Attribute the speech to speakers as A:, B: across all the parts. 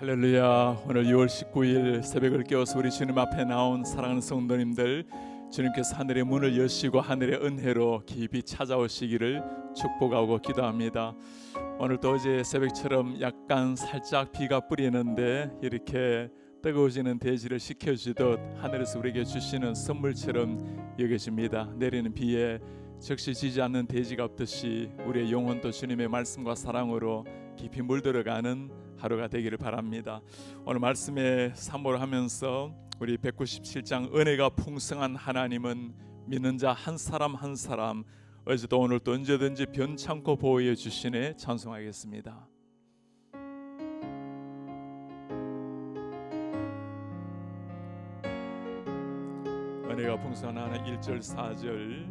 A: 할렐루야. 오늘 6월 19일 새벽을 깨워서 우리 주님 앞에 나온 사랑하는 성도님들, 주님께서 하늘의 문을 여시고 하늘의 은혜로 깊이 찾아오시기를 축복하고 기도합니다. 오늘도 어제 새벽처럼 약간 살짝 비가 뿌리는데 이렇게 뜨거워지는 대지를 식혀주듯 하늘에서 우리에게 주시는 선물처럼 여겨집니다. 내리는 비에 적시 지지 않는 대지가 없듯이 우리의 영혼도 주님의 말씀과 사랑으로 깊이 물들어가는 하루가 되기를 바랍니다. 오늘 말씀에 사모하면서 우리 197장 은혜가 풍성한 하나님은 믿는 자 한 사람 한 사람 어제도 오늘도 언제든지 변창고 보호해 주시네 찬송하겠습니다. 은혜가 풍성한 하나님 1절 4절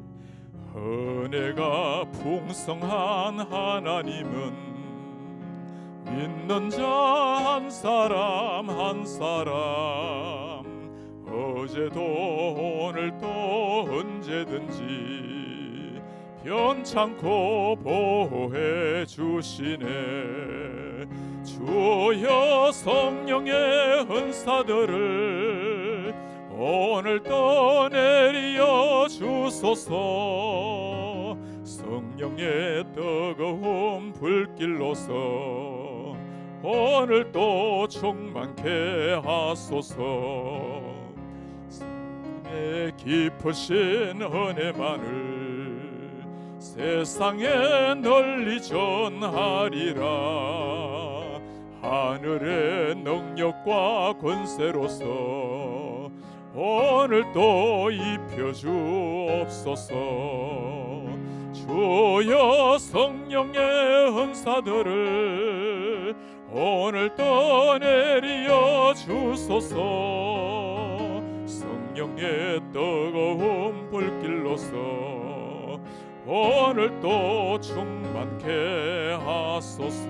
A: 은혜가 풍성한 하나님은 믿는 자 한 사람 한 사람 어제도 오늘도 언제든지 변창고 보호해 주시네. 주여 성령의 은사들을 오늘도 내리어 주소서. 성령의 뜨거운 불길로서 오늘도 충만케 하소서. 내 깊으신 은혜만을 세상에 널리 전하리라. 하늘의 능력과 권세로서 오늘도 입혀주옵소서. 주여 성령의 은사들을 오늘도 내리어 주소서. 성령의 뜨거운 불길로서 오늘도 충만케 하소서.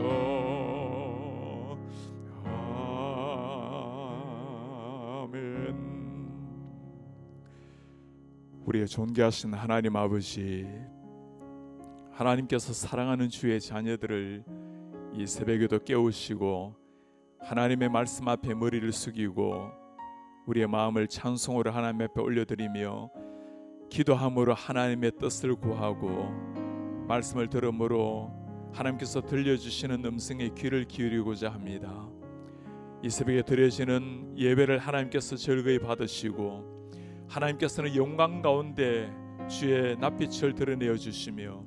A: 아멘. 우리의 존귀하신 하나님 아버지, 하나님께서 사랑하는 주의 자녀들을 이 새벽에도 깨우시고 하나님의 말씀 앞에 머리를 숙이고 우리의 마음을 찬송으로 하나님 앞에 올려드리며 기도함으로 하나님의 뜻을 구하고 말씀을 들음으로 하나님께서 들려주시는 음성에 귀를 기울이고자 합니다. 이 새벽에 드려지는 예배를 하나님께서 즐거이 받으시고 하나님께서는 영광 가운데 주의 낯빛을 드러내어 주시며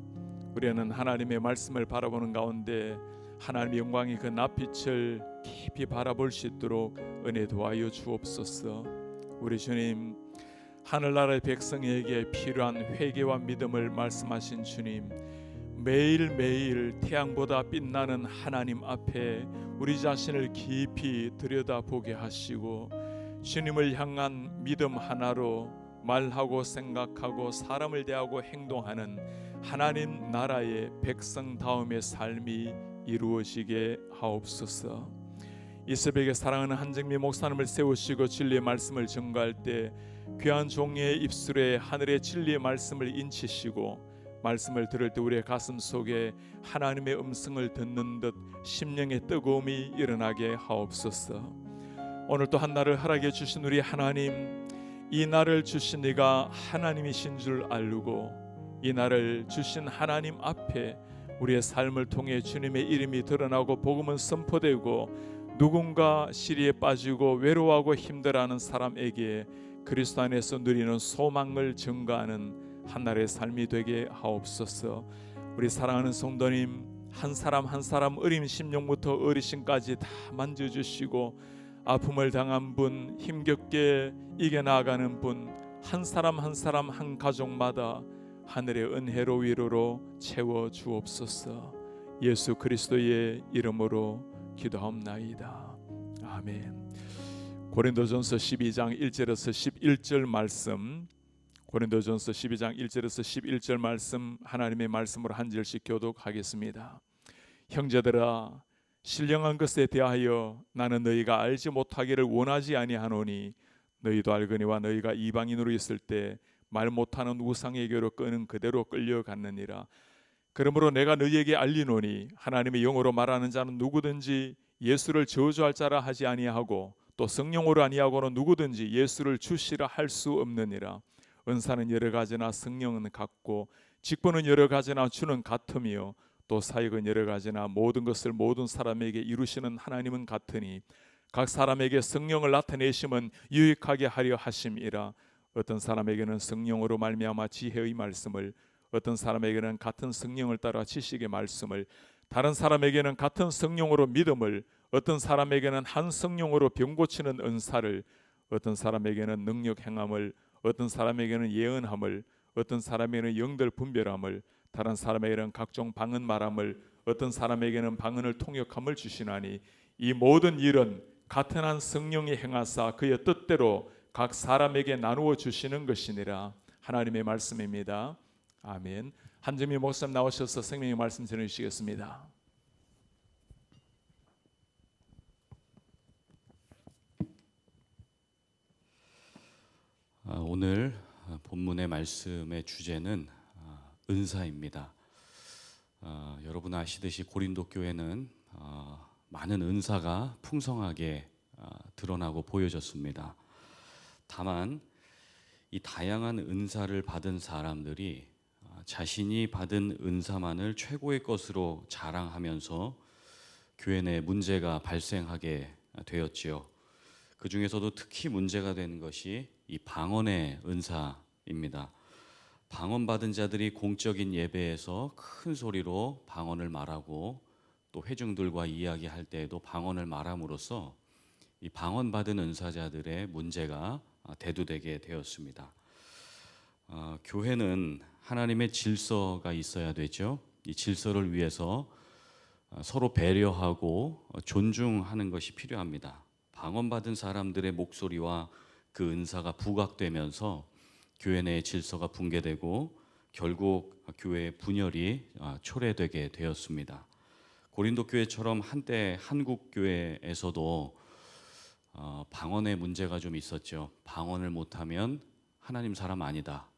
A: 우리는 하나님의 말씀을 바라보는 가운데 하나님의 영광이 그 낯빛을 깊이 바라볼 수 있도록 은혜 도와여 주옵소서. 우리 주님, 하늘나라의 백성에게 필요한 회개와 믿음을 말씀하신 주님, 매일매일 태양보다 빛나는 하나님 앞에 우리 자신을 깊이 들여다보게 하시고 주님을 향한 믿음 하나로 말하고 생각하고 사람을 대하고 행동하는 하나님 나라의 백성다움의 삶이 이루어지게 하옵소서. 이 새벽에 사랑하는 한정미 목사님을 세우시고 진리의 말씀을 전가할 때 귀한 종의 입술에 하늘의 진리의 말씀을 인치시고 말씀을 들을 때 우리의 가슴 속에 하나님의 음성을 듣는 듯 심령의 뜨거움이 일어나게 하옵소서. 오늘 또 한 날을 허락해 주신 우리 하나님, 이 날을 주신 네가 하나님이신 줄 알고 이 날을 주신 하나님 앞에 우리의 삶을 통해 주님의 이름이 드러나고 복음은 선포되고 누군가 시리에 빠지고 외로워하고 힘들어하는 사람에게 그리스도 안에서 누리는 소망을 증거하는 한날의 삶이 되게 하옵소서. 우리 사랑하는 성도님 한 사람 한 사람 어린 심령부터 어르신까지 다 만져주시고 아픔을 당한 분, 힘겹게 이겨나가는 분, 한 사람 한 사람 한 가족마다 하늘의 은혜로 위로로 채워 주옵소서. 예수 그리스도의 이름으로 기도하옵나이다. 아멘. 고린도전서 12장 1절에서 11절 말씀, 고린도전서 12장 1절에서 11절 말씀 하나님의 말씀으로 한 절씩 교독하겠습니다. 형제들아, 신령한 것에 대하여 나는 너희가 알지 못하기를 원하지 아니하노니 너희도 알거니와 너희가 이방인으로 있을 때 말 못하는 우상에게로 끄는 그대로 끌려갔느니라. 그러므로 내가 너희에게 알리노니 하나님의 영으로 말하는 자는 누구든지 예수를 저주할 자라 하지 아니하고 또 성령으로 아니하고는 누구든지 예수를 주시라 할 수 없느니라. 은사는 여러 가지나 성령은 같고 직분은 여러 가지나 주는 같으며 또 사역은 여러 가지나 모든 것을 모든 사람에게 이루시는 하나님은 같으니 각 사람에게 성령을 나타내심은 유익하게 하려 하심이라. 어떤 사람에게는 성령으로 말미암아 지혜의 말씀을, 어떤 사람에게는 같은 성령을 따라 지식의 말씀을, 다른 사람에게는 같은 성령으로 믿음을, 어떤 사람에게는 한 성령으로 병 고치는 은사를, 어떤 사람에게는 능력 행함을, 어떤 사람에게는 예언함을, 어떤 사람에게는 영들 분별함을, 다른 사람에게는 각종 방언 말함을, 어떤 사람에게는 방언을 통역함을 주시나니 이 모든 일은 같은 한 성령이 행하사 그의 뜻대로 각 사람에게 나누어 주시는 것이니라. 하나님의 말씀입니다. 아멘. 한정미 목사님 나오셔서 생명의 말씀 전해주시겠습니다.
B: 오늘 본문의 말씀의 주제는 은사입니다. 여러분 아시듯이 고린도 교회는 많은 은사가 풍성하게 드러나고 보여졌습니다. 다만 이 다양한 은사를 받은 사람들이 자신이 받은 은사만을 최고의 것으로 자랑하면서 교회 내 문제가 발생하게 되었지요. 그 중에서도 특히 문제가 되는 것이 이 방언의 은사입니다. 방언 받은 자들이 공적인 예배에서 큰 소리로 방언을 말하고 또 회중들과 이야기할 때에도 방언을 말함으로써 이 방언 받은 은사자들의 문제가 대두되게 되었습니다. 교회는 하나님의 질서가 있어야 되죠. 이 질서를 위해서 서로 배려하고 존중하는 것이 필요합니다. 방언 받은 사람들의 목소리와 그 은사가 부각되면서 교회 내의 질서가 붕괴되고 결국 교회의 분열이 초래되게 되었습니다. 고린도 교회처럼 한때 한국 교회에서도 방언의 문제가 좀 있었죠. 방언을 못하면 하나님 사람 아니다.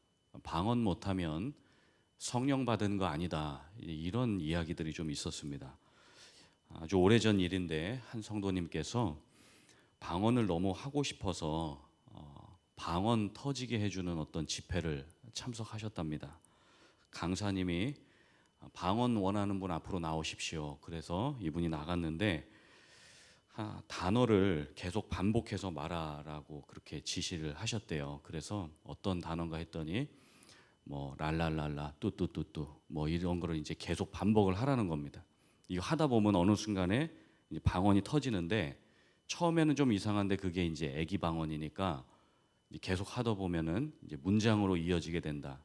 B: 방언 못하면 성령 받은 거 아니다. 이런 이야기들이 좀 있었습니다. 아주 오래전 일인데 한 성도님께서 방언을 너무 하고 싶어서 방언 터지게 해주는 어떤 집회를 참석하셨답니다. 강사님이 방언 원하는 분 앞으로 나오십시오. 그래서 이분이 나갔는데 단어를 계속 반복해서 말하라고 그렇게 지시를 하셨대요. 그래서 어떤 단어인가 했더니 뭐 랄랄랄라 뚜뚜뚜뚜 뭐 이런 거를 이제 계속 반복을 하라는 겁니다. 이거 하다 보면 어느 순간에 이제 방언이 터지는데 처음에는 좀 이상한데 그게 이제 애기 방언이니까 계속 하다 보면은 이제 문장으로 이어지게 된다.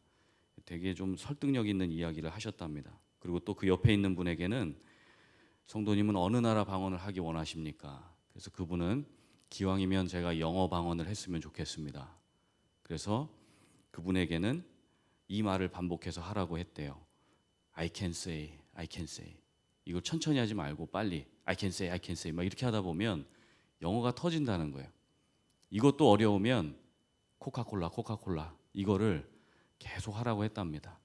B: 되게 좀 설득력 있는 이야기를 하셨답니다. 그리고 또 그 옆에 있는 분에게는 성도님은 어느 나라 방언을 하기 원하십니까? 그래서 그분은 기왕이면 제가 영어 방언을 했으면 좋겠습니다. 그래서 그분에게는 이 말을 반복해서 하라고 했대요. I can say, I can say. 이걸 천천히 하지 말고 빨리 I can say, I can say 막 이렇게 하다 보면 영어가 터진다는 거예요. 이것도 어려우면 코카콜라, 코카콜라 이거를 계속 하라고 했답니다.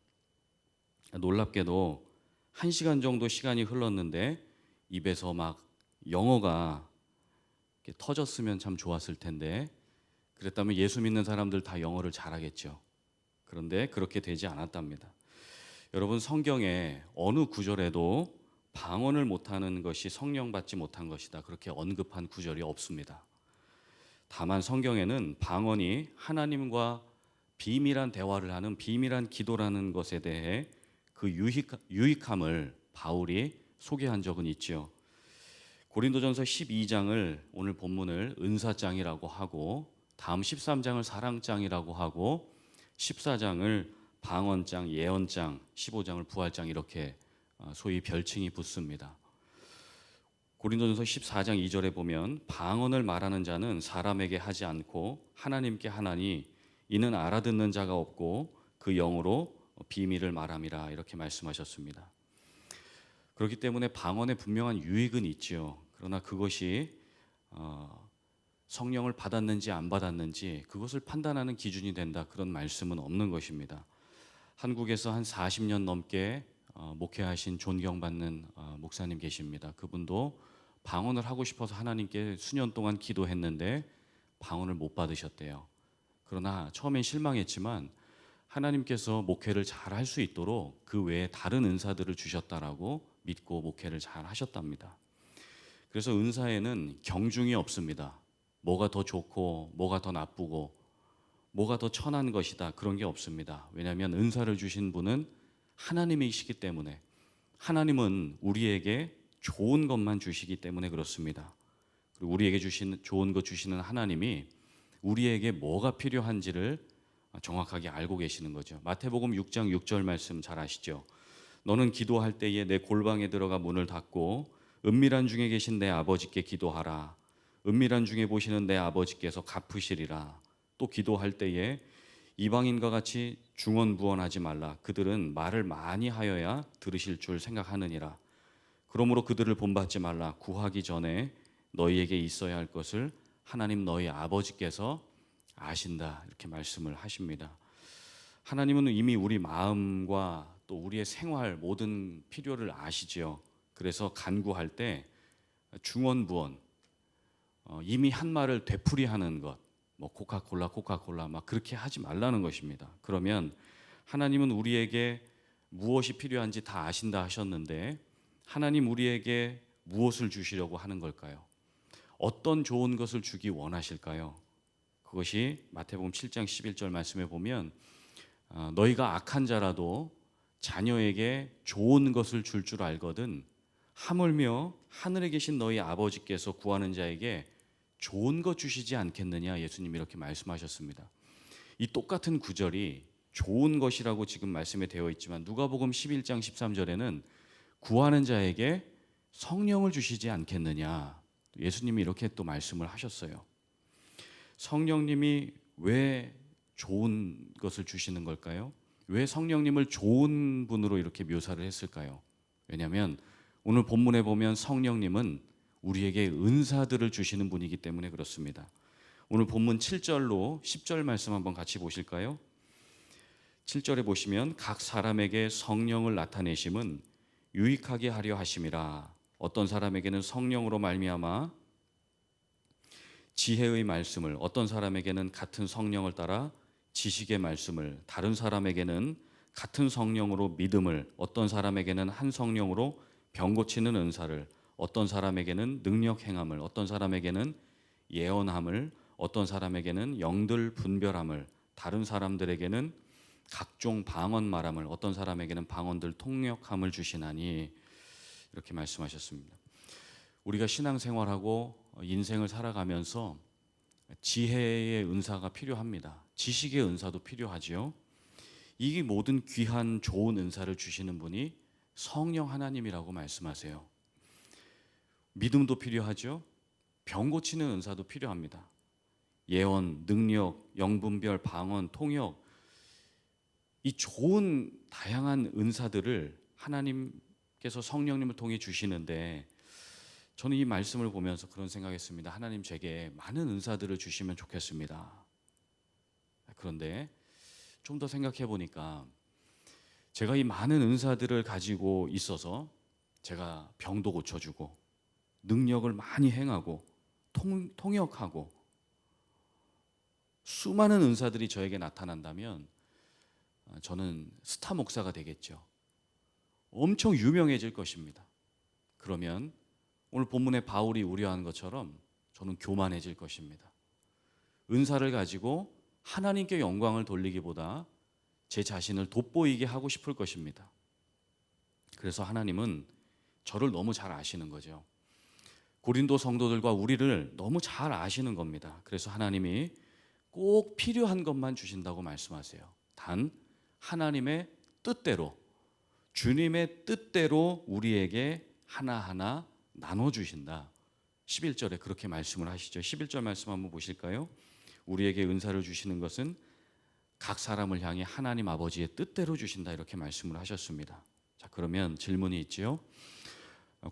B: 놀랍게도 1시간 정도 시간이 흘렀는데 입에서 막 영어가 터졌으면 참 좋았을 텐데 그랬다면 예수 믿는 사람들 다 영어를 잘하겠죠. 그런데 그렇게 되지 않았답니다. 여러분 성경에 어느 구절에도 방언을 못하는 것이 성령 받지 못한 것이다 그렇게 언급한 구절이 없습니다. 다만 성경에는 방언이 하나님과 비밀한 대화를 하는 비밀한 기도라는 것에 대해 그 유익함을 바울이 소개한 적은 있죠. 고린도전서 12장을 오늘 본문을 은사장이라고 하고 다음 13장을 사랑장이라고 하고 14장을 방언장, 예언장, 15장을 부활장 이렇게 소위 별칭이 붙습니다. 고린도전서 14장 2절에 보면 방언을 말하는 자는 사람에게 하지 않고 하나님께 하나니 이는 알아듣는 자가 없고 그 영으로 비밀을 말함이라 이렇게 말씀하셨습니다. 그렇기 때문에 방언에 분명한 유익은 있지요. 그러나 그것이 성령을 받았는지 안 받았는지 그것을 판단하는 기준이 된다 그런 말씀은 없는 것입니다. 한국에서 한 40년 넘게 목회하신 존경받는 목사님 계십니다. 그분도 방언을 하고 싶어서 하나님께 수년 동안 기도했는데 방언을 못 받으셨대요. 그러나 처음엔 실망했지만 하나님께서 목회를 잘 할 수 있도록 그 외에 다른 은사들을 주셨다라고 믿고 목회를 잘 하셨답니다. 그래서 은사에는 경중이 없습니다. 뭐가 더 좋고 뭐가 더 나쁘고 뭐가 더 천한 것이다, 그런 게 없습니다. 왜냐하면 은사를 주신 분은 하나님이시기 때문에, 하나님은 우리에게 좋은 것만 주시기 때문에 그렇습니다. 그리고 우리에게 주신 좋은 것 주시는 하나님이 우리에게 뭐가 필요한지를 정확하게 알고 계시는 거죠. 마태복음 6장 6절 말씀 잘 아시죠? 너는 기도할 때에 내 골방에 들어가 문을 닫고 은밀한 중에 계신 내 아버지께 기도하라. 은밀한 중에 보시는 내 아버지께서 갚으시리라. 또 기도할 때에 이방인과 같이 중언부언하지 말라. 그들은 말을 많이 하여야 들으실 줄 생각하느니라. 그러므로 그들을 본받지 말라. 구하기 전에 너희에게 있어야 할 것을 하나님 너희 아버지께서 아신다. 이렇게 말씀을 하십니다. 하나님은 이미 우리 마음과 또 우리의 생활 모든 필요를 아시지요. 그래서 간구할 때 중언부언, 이미 한 말을 되풀이하는 것, 뭐 코카콜라 막 그렇게 하지 말라는 것입니다. 그러면 하나님은 우리에게 무엇이 필요한지 다 아신다 하셨는데 하나님 우리에게 무엇을 주시려고 하는 걸까요? 어떤 좋은 것을 주기 원하실까요? 그것이 마태복음 7장 11절 말씀에 보면 너희가 악한 자라도 자녀에게 좋은 것을 줄 줄 알거든 하물며 하늘에 계신 너희 아버지께서 구하는 자에게 좋은 것 주시지 않겠느냐, 예수님이 이렇게 말씀하셨습니다. 이 똑같은 구절이 좋은 것이라고 지금 말씀에 되어 있지만 누가복음 11장 13절에는 구하는 자에게 성령을 주시지 않겠느냐, 예수님이 이렇게 또 말씀을 하셨어요. 성령님이 왜 좋은 것을 주시는 걸까요? 왜 성령님을 좋은 분으로 이렇게 묘사를 했을까요? 왜냐하면 오늘 본문에 보면 성령님은 우리에게 은사들을 주시는 분이기 때문에 그렇습니다. 오늘 본문 7절로 10절 말씀 한번 같이 보실까요? 7절에 보시면 각 사람에게 성령을 나타내심은 유익하게 하려 하심이라. 어떤 사람에게는 성령으로 말미암아 지혜의 말씀을, 어떤 사람에게는 같은 성령을 따라 지식의 말씀을, 다른 사람에게는 같은 성령으로 믿음을, 어떤 사람에게는 한 성령으로 병 고치는 은사를, 어떤 사람에게는 능력 행함을, 어떤 사람에게는 예언함을, 어떤 사람에게는 영들 분별함을, 다른 사람들에게는 각종 방언 말함을, 어떤 사람에게는 방언들 통역함을 주시나니, 이렇게 말씀하셨습니다. 우리가 신앙생활하고 인생을 살아가면서 지혜의 은사가 필요합니다. 지식의 은사도 필요하지요. 이 모든 귀한 좋은 은사를 주시는 분이 성령 하나님이라고 말씀하세요. 믿음도 필요하죠. 병 고치는 은사도 필요합니다. 예언, 능력, 영분별, 방언, 통역, 이 좋은 다양한 은사들을 하나님께서 성령님을 통해 주시는데 저는 이 말씀을 보면서 그런 생각했습니다. 하나님 제게 많은 은사들을 주시면 좋겠습니다. 그런데 좀 더 생각해 보니까 제가 이 많은 은사들을 가지고 있어서 제가 병도 고쳐주고 능력을 많이 행하고 통역하고 수많은 은사들이 저에게 나타난다면 저는 스타 목사가 되겠죠. 엄청 유명해질 것입니다. 그러면 오늘 본문에 바울이 우려한 것처럼 저는 교만해질 것입니다. 은사를 가지고 하나님께 영광을 돌리기보다 제 자신을 돋보이게 하고 싶을 것입니다. 그래서 하나님은 저를 너무 잘 아시는 거죠. 고린도 성도들과 우리를 너무 잘 아시는 겁니다. 그래서 하나님이 꼭 필요한 것만 주신다고 말씀하세요. 단 하나님의 뜻대로, 주님의 뜻대로 우리에게 하나하나 나눠주신다. 11절에 그렇게 말씀을 하시죠. 11절 말씀 한번 보실까요? 우리에게 은사를 주시는 것은 각 사람을 향해 하나님 아버지의 뜻대로 주신다, 이렇게 말씀을 하셨습니다. 자, 그러면 질문이 있지요.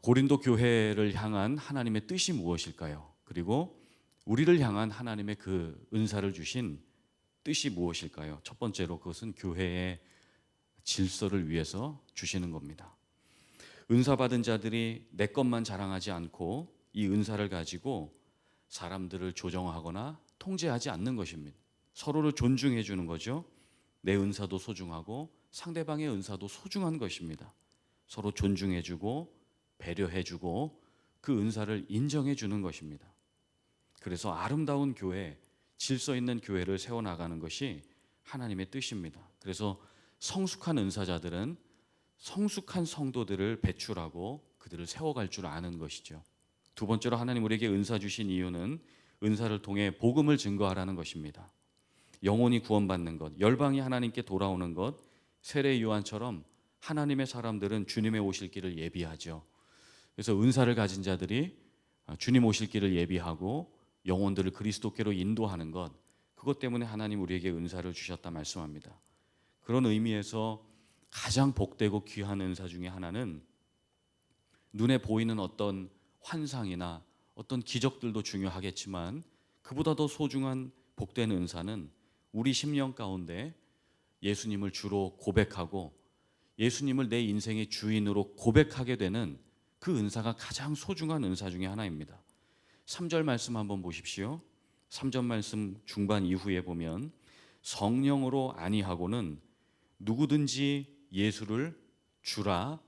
B: 고린도 교회를 향한 하나님의 뜻이 무엇일까요? 그리고 우리를 향한 하나님의 그 은사를 주신 뜻이 무엇일까요? 첫 번째로 그것은 교회의 질서를 위해서 주시는 겁니다. 은사 받은 자들이 내 것만 자랑하지 않고 이 은사를 가지고 사람들을 조정하거나 통제하지 않는 것입니다. 서로를 존중해 주는 거죠. 내 은사도 소중하고 상대방의 은사도 소중한 것입니다. 서로 존중해 주고 배려해 주고 그 은사를 인정해 주는 것입니다. 그래서 아름다운 교회, 질서 있는 교회를 세워나가는 것이 하나님의 뜻입니다. 그래서 성숙한 은사자들은 성숙한 성도들을 배출하고 그들을 세워갈 줄 아는 것이죠. 두 번째로 하나님 우리에게 은사 주신 이유는 은사를 통해 복음을 증거하라는 것입니다. 영혼이 구원받는 것, 열방이 하나님께 돌아오는 것, 세례 요한처럼 하나님의 사람들은 주님의 오실 길을 예비하죠. 그래서 은사를 가진 자들이 주님 오실 길을 예비하고 영혼들을 그리스도께로 인도하는 것, 그것 때문에 하나님 우리에게 은사를 주셨다 말씀합니다. 그런 의미에서 가장 복되고 귀한 은사 중에 하나는 눈에 보이는 어떤 환상이나 어떤 기적들도 중요하겠지만 그보다 더 소중한 복된 은사는 우리 심령 가운데 예수님을 주로 고백하고 예수님을 내 인생의 주인으로 고백하게 되는 그 은사가 가장 소중한 은사 중에 하나입니다. 3절 말씀 한번 보십시오. 3절 말씀 중반 이후에 보면 성령으로 아니하고는 누구든지 예수를 주라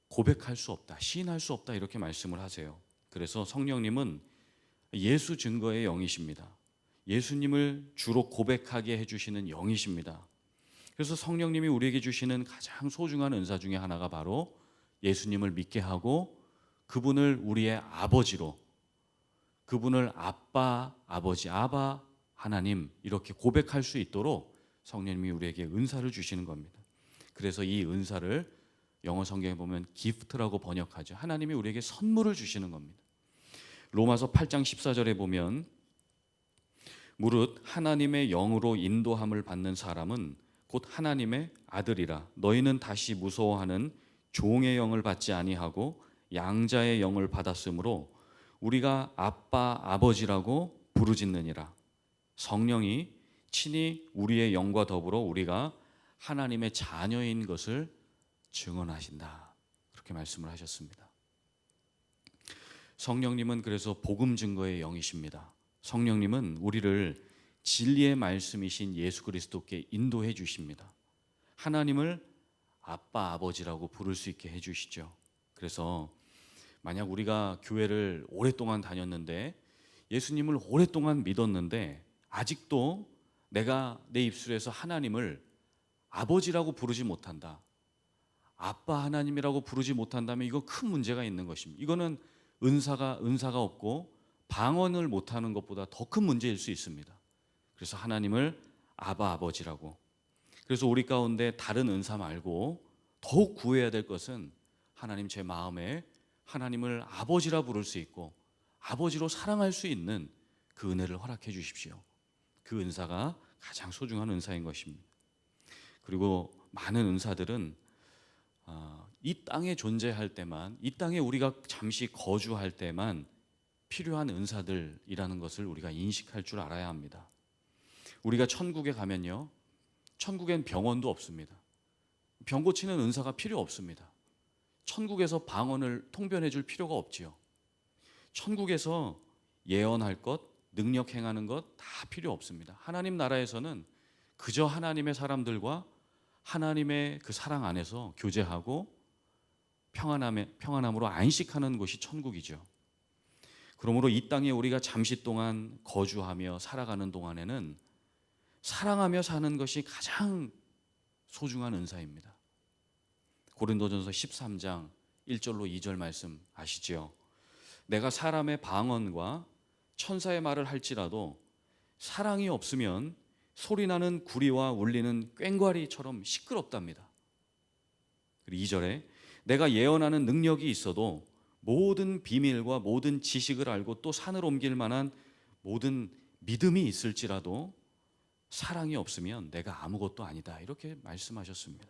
B: 고백할 수 없다, 시인할 수 없다 이렇게 말씀을 하세요. 그래서 성령님은 예수 증거의 영이십니다. 예수님을 주로 고백하게 해주시는 영이십니다. 그래서 성령님이 우리에게 주시는 가장 소중한 은사 중에 하나가 바로 예수님을 믿게 하고 그분을 우리의 아버지로, 그분을 아빠, 아버지, 아바 하나님 이렇게 고백할 수 있도록 성령님이 우리에게 은사를 주시는 겁니다. 그래서 이 은사를 영어 성경에 보면 기프트라고 번역하죠. 하나님이 우리에게 선물을 주시는 겁니다. 로마서 8장 14절에 보면 무릇 하나님의 영으로 인도함을 받는 사람은 곧 하나님의 아들이라. 너희는 다시 무서워하는 종의 영을 받지 아니하고 양자의 영을 받았으므로 우리가 아빠 아버지라고 부르짖느니라. 성령이 친히 우리의 영과 더불어 우리가 하나님의 자녀인 것을 증언하신다. 그렇게 말씀을 하셨습니다. 성령님은 그래서 복음 증거의 영이십니다. 성령님은 우리를 진리의 말씀이신 예수 그리스도께 인도해 주십니다. 하나님을 아빠 아버지라고 부를 수 있게 해 주시죠. 그래서 만약 우리가 교회를 오랫동안 다녔는데 예수님을 오랫동안 믿었는데 아직도 내가 내 입술에서 하나님을 아버지라고 부르지 못한다, 아빠 하나님이라고 부르지 못한다면 이거 큰 문제가 있는 것입니다. 이거는 은사가 없고 방언을 못하는 것보다 더 큰 문제일 수 있습니다. 그래서 하나님을 아바 아버지라고. 그래서 우리 가운데 다른 은사 말고 더욱 구해야 될 것은 하나님 제 마음에 하나님을 아버지라 부를 수 있고 아버지로 사랑할 수 있는 그 은혜를 허락해 주십시오. 그 은사가 가장 소중한 은사인 것입니다. 그리고 많은 은사들은 이 땅에 존재할 때만, 이 땅에 우리가 잠시 거주할 때만 필요한 은사들이라는 것을 우리가 인식할 줄 알아야 합니다. 우리가 천국에 가면요, 천국엔 병원도 없습니다. 병 고치는 은사가 필요 없습니다. 천국에서 방언을 통변해 줄 필요가 없지요. 천국에서 예언할 것, 능력 행하는 것 다 필요 없습니다. 하나님 나라에서는 그저 하나님의 사람들과 하나님의 그 사랑 안에서 교제하고 평안함으로 안식하는 곳이 천국이죠. 그러므로 이 땅에 우리가 잠시 동안 거주하며 살아가는 동안에는 사랑하며 사는 것이 가장 소중한 은사입니다. 고린도전서 13장 1절로 2절 말씀 아시죠? 내가 사람의 방언과 천사의 말을 할지라도 사랑이 없으면 소리나는 구리와 울리는 꽹과리처럼 시끄럽답니다. 그리고 2절에 내가 예언하는 능력이 있어도 모든 비밀과 모든 지식을 알고 또 산을 옮길 만한 모든 믿음이 있을지라도 사랑이 없으면 내가 아무것도 아니다. 이렇게 말씀하셨습니다.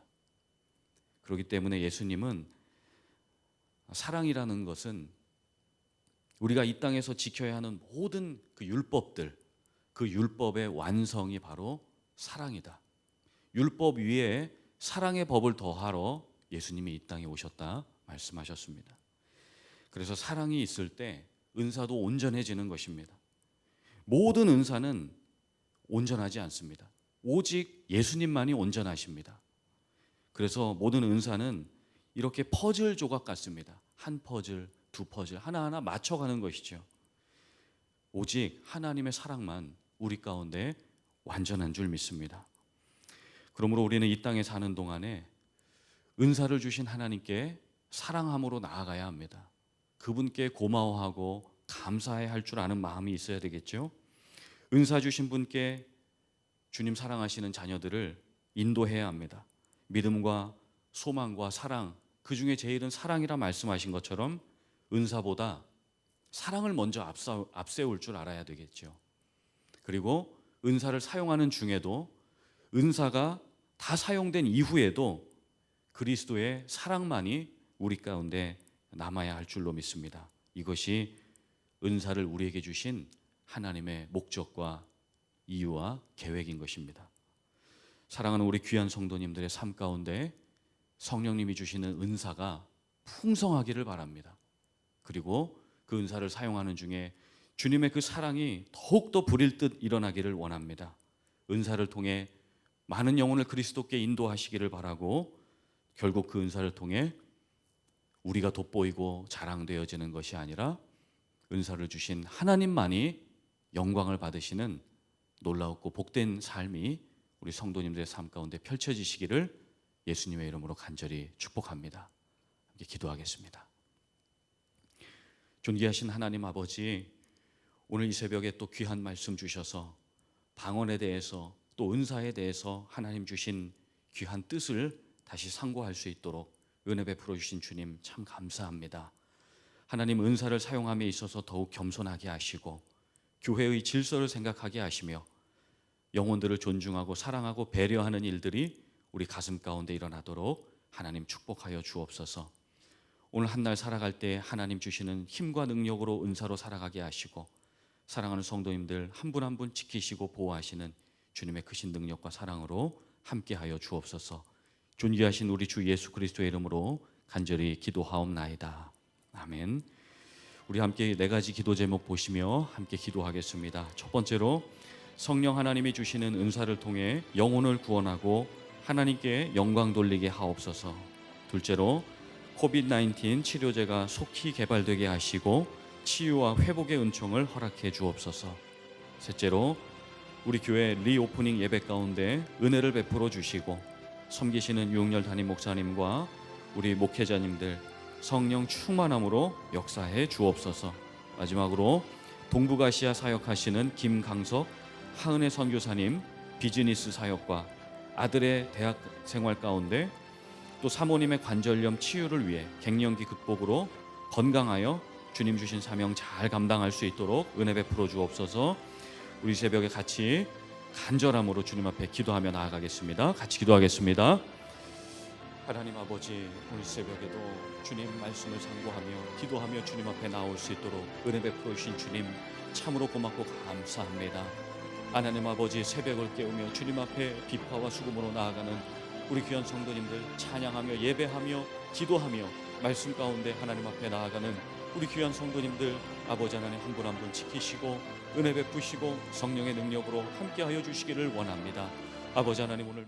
B: 그렇기 때문에 예수님은 사랑이라는 것은 우리가 이 땅에서 지켜야 하는 모든 그 율법들, 그 율법의 완성이 바로 사랑이다. 율법 위에 사랑의 법을 더하러 예수님이 이 땅에 오셨다 말씀하셨습니다. 그래서 사랑이 있을 때 은사도 온전해지는 것입니다. 모든 은사는 온전하지 않습니다. 오직 예수님만이 온전하십니다. 그래서 모든 은사는 이렇게 퍼즐 조각 같습니다. 한 퍼즐, 두 퍼즐 하나하나 맞춰가는 것이죠. 오직 하나님의 사랑만 우리 가운데 완전한 줄 믿습니다. 그러므로 우리는 이 땅에 사는 동안에 은사를 주신 하나님께 사랑함으로 나아가야 합니다. 그분께 고마워하고 감사해야 할 줄 아는 마음이 있어야 되겠죠. 은사 주신 분께 주님 사랑하시는 자녀들을 인도해야 합니다. 믿음과 소망과 사랑, 그 중에 제일은 사랑이라 말씀하신 것처럼 은사보다 사랑을 먼저 앞세울 줄 알아야 되겠죠. 그리고 은사를 사용하는 중에도 은사가 다 사용된 이후에도 그리스도의 사랑만이 우리 가운데 남아야 할 줄로 믿습니다. 이것이 은사를 우리에게 주신 하나님의 목적과 이유와 계획인 것입니다. 사랑하는 우리 귀한 성도님들의 삶 가운데 성령님이 주시는 은사가 풍성하기를 바랍니다. 그리고 그 은사를 사용하는 중에 주님의 그 사랑이 더욱더 불일 듯 일어나기를 원합니다. 은사를 통해 많은 영혼을 그리스도께 인도하시기를 바라고 결국 그 은사를 통해 우리가 돋보이고 자랑되어지는 것이 아니라 은사를 주신 하나님만이 영광을 받으시는 놀라웠고 복된 삶이 우리 성도님들의 삶 가운데 펼쳐지시기를 예수님의 이름으로 간절히 축복합니다. 함께 기도하겠습니다. 존귀하신 하나님 아버지, 오늘 이 새벽에 또 귀한 말씀 주셔서 방언에 대해서 또 은사에 대해서 하나님 주신 귀한 뜻을 다시 상고할 수 있도록 은혜 베풀어 주신 주님 참 감사합니다. 하나님 은사를 사용함에 있어서 더욱 겸손하게 하시고 교회의 질서를 생각하게 하시며 영혼들을 존중하고 사랑하고 배려하는 일들이 우리 가슴 가운데 일어나도록 하나님 축복하여 주옵소서. 오늘 한 날 살아갈 때 하나님 주시는 힘과 능력으로 은사로 살아가게 하시고 사랑하는 성도님들 한 분 한 분 지키시고 보호하시는 주님의 크신 능력과 사랑으로 함께하여 주옵소서. 존귀하신 우리 주 예수 그리스도의 이름으로 간절히 기도하옵나이다. 아멘. 우리 함께 네 가지 기도 제목 보시며 함께 기도하겠습니다. 첫 번째로 성령 하나님이 주시는 은사를 통해 영혼을 구원하고 하나님께 영광 돌리게 하옵소서. 둘째로 코비드-19 치료제가 속히 개발되게 하시고 치유와 회복의 은총을 허락해 주옵소서. 셋째로 우리 교회 리오프닝 예배 가운데 은혜를 베풀어 주시고 섬기시는 유흥열 담임 목사님과 우리 목회자님들 성령 충만함으로 역사해 주옵소서. 마지막으로 동북아시아 사역하시는 김강석 하은혜 선교사님 비즈니스 사역과 아들의 대학 생활 가운데 또 사모님의 관절염 치유를 위해 갱년기 극복으로 건강하여 주님 주신 사명 잘 감당할 수 있도록 은혜 베풀어 주옵소서. 우리 새벽에 같이 간절함으로 주님 앞에 기도하며 나아가겠습니다. 같이 기도하겠습니다. 하나님 아버지, 오늘 새벽에도 주님 말씀을 상고하며 기도하며 주님 앞에 나올 수 있도록 은혜 베풀어 주신 주님 참으로 고맙고 감사합니다. 하나님 아버지, 새벽을 깨우며 주님 앞에 비파와 수금으로 나아가는 우리 귀한 성도님들 찬양하며 예배하며 기도하며 말씀 가운데 하나님 앞에 나아가는 우리 귀한 성도님들 아버지 하나님 한 분 한 분 지키시고 은혜 베푸시고 성령의 능력으로 함께하여 주시기를 원합니다. 아버지 하나님, 오늘